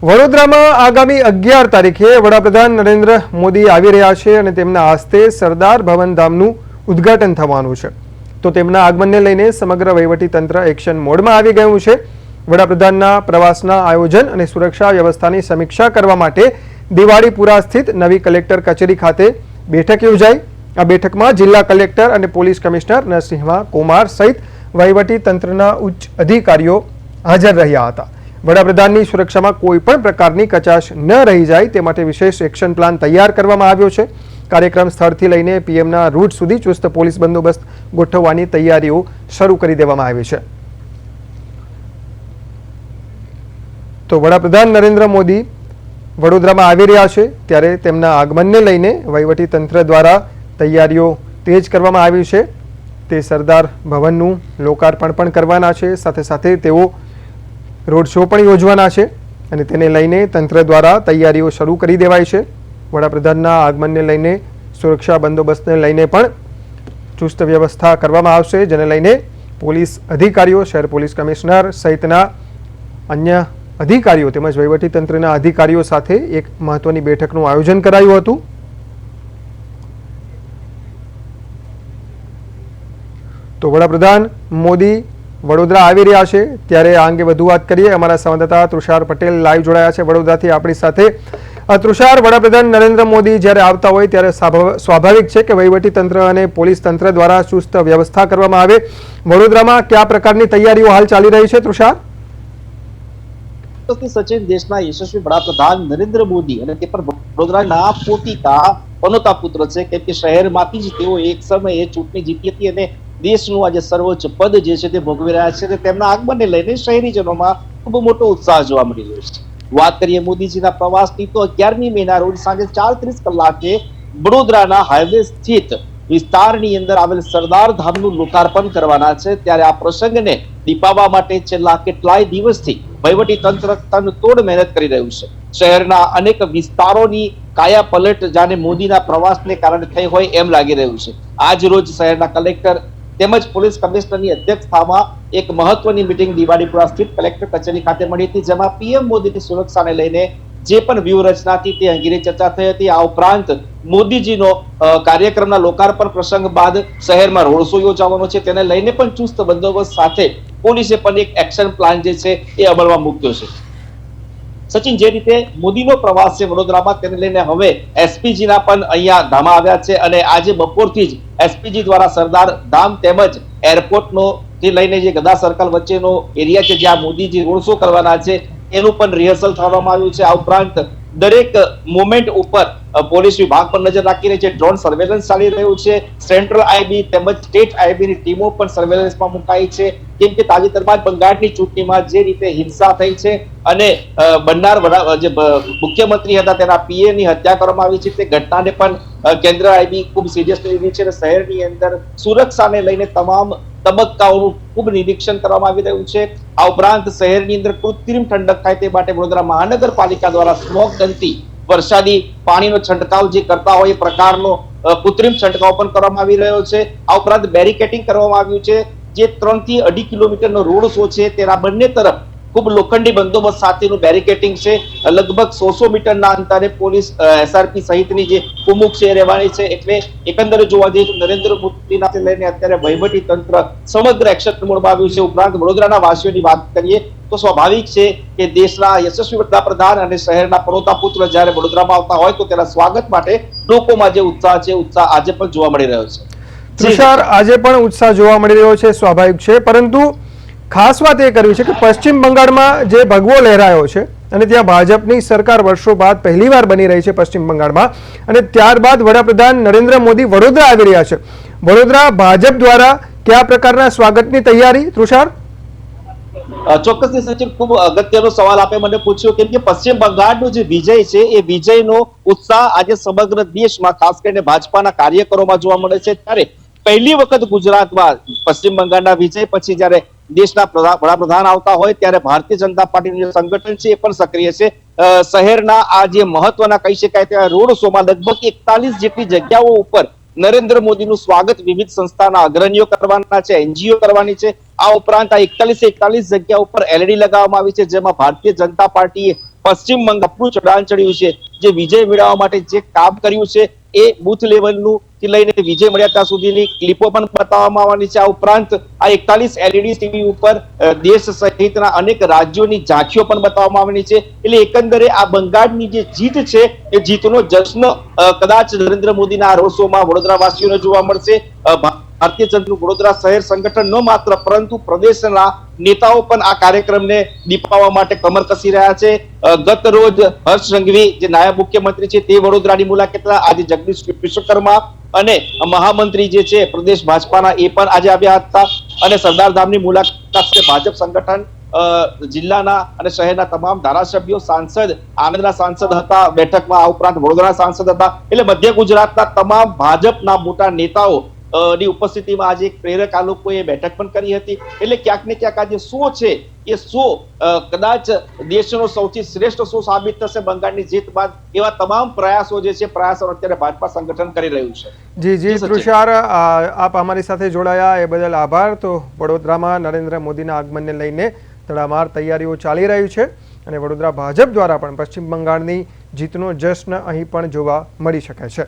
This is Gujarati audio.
વડોદરામાં આગામી 11 તારીખે વડાપ્રધાન નરેન્દ્ર મોદી આવી રહ્યા છે અને તેમના હસ્તે સરદાર ભવન ધામનું ઉદ્ઘાટન થવાનું છે. તો તેમના આગમનને લઈને સમગ્ર વહીવટી તંત્ર એક્શન મોડમાં આવી ગયું છે. વડાપ્રધાનના પ્રવાસના આયોજન અને સુરક્ષા વ્યવસ્થાની સમીક્ષા કરવા માટે દિવાળીપુરા સ્થિત નવી કલેક્ટર કચેરી ખાતે બેઠક યોજાઈ. આ બેઠકમાં જિલ્લા કલેક્ટર અને પોલીસ કમિશનર નરસિંહા કુમાર સહિત વહીવટી તંત્રના ઉચ્ચ અધિકારીઓ હાજર રહ્યા હતા. વડાપ્રધાનની સુરક્ષામાં કોઈ પણ પ્રકારની કચાશ ન રહી જાય તે માટે વિશેષ એક્શન પ્લાન તૈયાર કરવામાં આવ્યો છે. કાર્યક્રમ સ્થળથી લઈને પીએમના રૂટ સુધી ચુસ્ત પોલીસ બંદોબસ્ત ગોઠવવાની તૈયારીઓ શરૂ કરી દેવામાં આવી છે. તો વડાપ્રધાન નરેન્દ્ર મોદી વડોદરામાં આવી રહ્યા છે ત્યારે તેમના આગમનને લઈને વહીવટી તંત્ર દ્વારા તૈયારીઓ તેજ કરવામાં આવી છે. તે સરદાર ભવનનું લોકાર્પણ પણ કરવાના છે. સાથે સાથે તેઓ રોડ શો પણ યોજવાના છે અને તેને લઈને તંત્ર દ્વારા તૈયારીઓ શરૂ કરી દેવાઈ છે. વડાપ્રધાનના આગમનને લઈને સુરક્ષા બંદોબસ્તને લઈને પણ ચુસ્ત વ્યવસ્થા કરવામાં આવશે, જેને લઈને પોલીસ અધિકારીઓ, શહેર પોલીસ કમિશનર સહિતના અન્ય અધિકારીઓ તેમજ વહીવટીતંત્રના અધિકારીઓ સાથે એક મહત્વની બેઠકનું આયોજન કરાયું હતું. તો વડાપ્રધાન મોદી વડોદરા આવી રહ્યા છે ત્યારે આ અંગે વધુ વાત કરીએ. અમારા સંવાદદાતા તુષાર પટેલ લાઈવ જોડાયા છે વડોદરાથી આપણી સાથે. તુષાર, વડાપ્રધાન નરેન્દ્ર મોદી જ્યારે આવતા હોય ત્યારે સ્વાભાવિક છે કે વહીવટી તંત્ર અને પોલીસ તંત્ર દ્વારા ચુસ્ત વ્યવસ્થા કરવામાં આવે. વડોદરામાં કયા પ્રકારની તૈયારીઓ હાલ ચાલી રહી છે? તુષાર, સચિન, દેશના યશસ્વી વડાપ્રધાન નરેન્દ્ર મોદી અને તે પણ વડોદરાના પોતીકા પનોતા પુત્ર છે, કેમ કે શહેરમાંથી જ તેઓ એક સમયે ચૂંટણી જીતી હતી અને દેશનું આજે સર્વોચ્ચ પદ જે છે તે ભોગવી રહ્યા છે. તેમના આગમનને લઈને શહેરીજનોમાં ખૂબ મોટો ઉત્સાહ જોવા મળી રહ્યો છે. વાત કરીએ મોદીજીના પ્રવાસની તો 11મી મેના રોજ સાંજે 4:30 કલાકે વડોદરાના હાઈવે સ્થિત વિસ્તારની અંદર આવેલ સરદાર ધામનું લોકાર્પણ કરવાના છે. ત્યારે આ પ્રસંગને દીપાવવા માટે છેલ્લા કેટલાય દિવસથી વહીવટી તંત્ર તનતોડ મહેનત કરી રહ્યું છે. શહેરના અનેક વિસ્તારોની કાયા પલટ જાણે મોદીના પ્રવાસને કારણે થઈ હોય એમ લાગી રહ્યું છે. આજ રોજ શહેરના કલેક્ટર તેમજ પોલીસ કમિશનરની અધ્યક્ષતામાં એક મહત્વની મીટિંગ દિવાળીપુરા સ્થિત કલેક્ટર કચેરી ખાતે મળી હતી, જેમાં પીએમ મોદીની સુરક્ષાને લઈને જે પણ વ્યૂહરચના હતી તે અંગેની ચર્ચા થઈ હતી. આ ઉપરાંત મોદીજીનો કાર્યક્રમના લોકાર્પણ પ્રસંગ બાદ શહેરમાં રોડ શો યોજવાનો છે, તેને લઈને પણ ચુસ્ત બંદોબસ્ત સાથે પોલીસે પણ એક એક્શન પ્લાન જે છે એ અમલમાં મૂક્યો છે. સચિન, જે રીતે મોદીનો પ્રવાસ છે વડોદરામાં, તેને લઈને હવે એસપીજીના પણ અહીંયા ધામા આવ્યા છે અને આજે બપોરથી જ એસપીજી દ્વારા સરદાર ધામ તેમજ એરપોર્ટનો થી લઈને જે ગદા સર્કલ વચ્ચેનો એરિયા છે જ્યાં મોદીજી રોડ શો કરવાના છે એનું પણ રિહર્સલ કરવામાં આવ્યું છે. આ ઉપરાંત દરેક મોમેન્ટ ઉપર પોલીસ વિભાગ પર નજર રાખી રહી છે. ડ્રોન સર્વેલન્સ ચાલી રહ્યું છે. સેન્ટ્રલ આઈબી તેમજ સ્ટેટ આઈબી ની ટીમો પણ સર્વેલન્સમાં મુકાઈ છે, કેમ કે તાજેતરમાં બંગાળની ચૂંટણીમાં જે રીતે હિંસા થઈ છે અને બનનાર જે મુખ્યમંત્રી હતા તેના પીએ ની હત્યા કરવામાં આવી છે, તે ઘટનાને પણ કેન્દ્ર આઈબી ખૂબ સિરિયસલી લીધી છે. શહેરની અંદર સુરક્ષાને લઈને તમામ તબક્કાઓનું ખૂબ નિરીક્ષણ કરવામાં આવી રહ્યું છે. આ ઉપરાંત શહેરની અંદર કૃત્રિમ ઠંડક થાય તે માટે વડોદરા મહાનગરપાલિકા દ્વારા સ્મોક ગનથી વરસાદી પાણીનો છંટકાવ જે કરતા હોય એ પ્રકારનો કૃત્રિમ છંટકાવ પણ કરવામાં આવી રહ્યો છે. આ ઉપરાંત બેરિકેટિંગ કરવામાં આવ્યું છે. જે 3 થી 2.5 કિલોમીટરનો રોડ શો છે તેના બંને તરફ ખૂબ લોખંડી બંદોબસ્ત સાથેનું બેરિકેટિંગ છે. લગભગ 100 મીટરના અંતરે પોલીસ એસઆરપી સહિતની જે કુમુક છે રહેવાની છે. એટલે એકંદરે જોવા જઈએ તો નરેન્દ્ર મોદીના લઈને અત્યારે વહીવટી તંત્ર સમગ્ર એક્શન મોડમાં આવ્યું છે. ઉપરાંત વડોદરાના વાસીઓની વાત કરીએ તો સ્વાભાવિક છે કે દેશના યશસ્વી વડાપ્રધાન અને શહેરના પનોતા પુત્ર જ્યારે વડોદરામાં આવતા હોય તો તેના સ્વાગત માટે લોકોમાં જે ઉત્સાહ છે, ઉત્સાહ આજે પણ જોવા મળી રહ્યો છે. તુષાર, આજે પણ ઉત્સાહ જોવા મળી રહ્યો છે, સ્વાભાવિક છે, પરંતુ ખાસ વાત એ કરવી છે કે પશ્ચિમ બંગાળમાં જે ભગવો લહેરાયો છે અને ત્યાં ભાજપની સરકાર વર્ષો બાદ પહેલીવાર બની રહી છે પશ્ચિમ બંગાળમાં, અને ત્યારબાદ વડાપ્રધાન નરેન્દ્ર મોદી વડોદરા આવી રહ્યા છે. વડોદરા ભાજપ દ્વારા કયા પ્રકારના સ્વાગતની તૈયારી? તુષાર, ચોક્કસથી સચિન, ખૂબ અગત્યનો સવાલ આપે મને પૂછ્યો, કેમ કે પશ્ચિમ બંગાળનો જે વિજય છે એ વિજયનો ઉત્સાહ આજે સમગ્ર દેશમાં ખાસ કરીને ભાજપાના કાર્યકરોમાં જોવા મળે છે. ત્યારે પહેલી વખત ગુજરાતમાં પશ્ચિમ બંગાળના વિજય પછી જ્યારે દેશના વડાપ્રધાન આવતા હોય ત્યારે ભારતીય જનતા પાર્ટીનું જે સંગઠન છે એ પણ સક્રિય છે. શહેરના આ જે મહત્વના કહી શકાય તેવા રોડ શોમાં લગભગ 41 જેટલી જગ્યાઓ ઉપર નરેન્દ્ર મોદીનું સ્વાગત વિવિધ સંસ્થાના અગ્રણીઓ કરવાના છે, એનજીઓ કરવાની છે. આ ઉપરાંત આ 41 જગ્યા ઉપર એલઈડી લગાવવામાં આવી છે, જેમાં ભારતીય જનતા પાર્ટીએ પશ્ચિમ બંગાળનું ચડાણ ચડ્યું છે, જે વિજય મેળવવા માટે જે કામ કર્યું છે એ બુથ લેવલનું થી લઈને વિજય મળ્યા ત્યાં સુધીની ક્લિપો પણ બતાવવામાં આવવાની છે. આ ઉપરાંત આ 41 LED ટીવી ઉપર દેશ સહિતના અનેક રાજ્યોની ઝાંખીઓ પણ બતાવવામાં આવવાની છે. એટલે એકંદરે આ બંગાળની જે જીત છે એ જીતનો જશ્ન કદાચ નરેન્દ્ર મોદીના આ રોડ શોમાં વડોદરાવાસીઓને જોવા મળશે. ભારતીય જનતા વડોદરા શહેર સંગઠન ન માત્ર પરંતુ પ્રદેશના નેતાઓ પણ આ કાર્યક્રમને દીપાવવા માટે કમર કસી રહ્યા છે. ગત રોજ હર્ષ સંઘવી જે નાયબ મુખ્યમંત્રી છે તે વડોદરાની મુલાકાત, આજે જગદીશ વિશ્વકર્મા અને મહામંત્રી જે છે પ્રદેશ ભાજપાના એ પણ આજે આવ્યા હતા અને સરદાર ધામની મુલાકાત સાથે ભાજપ સંગઠન જિલ્લાના અને શહેરના તમામ ધારાસભ્યો, સાંસદ, આણંદના સાંસદ હતા બેઠકમાં, આ ઉપરાંત વડોદરા સાંસદ હતા. એટલે મધ્ય ગુજરાતના તમામ ભાજપના મોટા નેતાઓ ની ઉપસ્થિતિમાં આજે એક પ્રેરક આ લોકોએ બેઠક પણ કરી હતી. એટલે ક્યાંક ને ક્યાંક આજે શો છે એ શો કદાચ દેશનો સૌથી શ્રેષ્ઠ શો સાબિત થશે બંગાળની જીત બાદ. એવા તમામ પ્રયાસો જે છે પ્રયાસો અત્યારે ભાજપા સંગઠન કરી રહ્યું છે. જી તૃષાર, આપ અમારી સાથે જોડાયા એ બદલ આભાર. તો વડોદરામાં નરેન્દ્ર મોદીના આગમનને લઈને તડામાર તૈયારીઓ ચાલી રહી છે અને વડોદરા ભાજપ દ્વારા પણ પશ્ચિમ બંગાળની જીતનો જશ્ન અહીં પણ જોવા મળી શકે છે.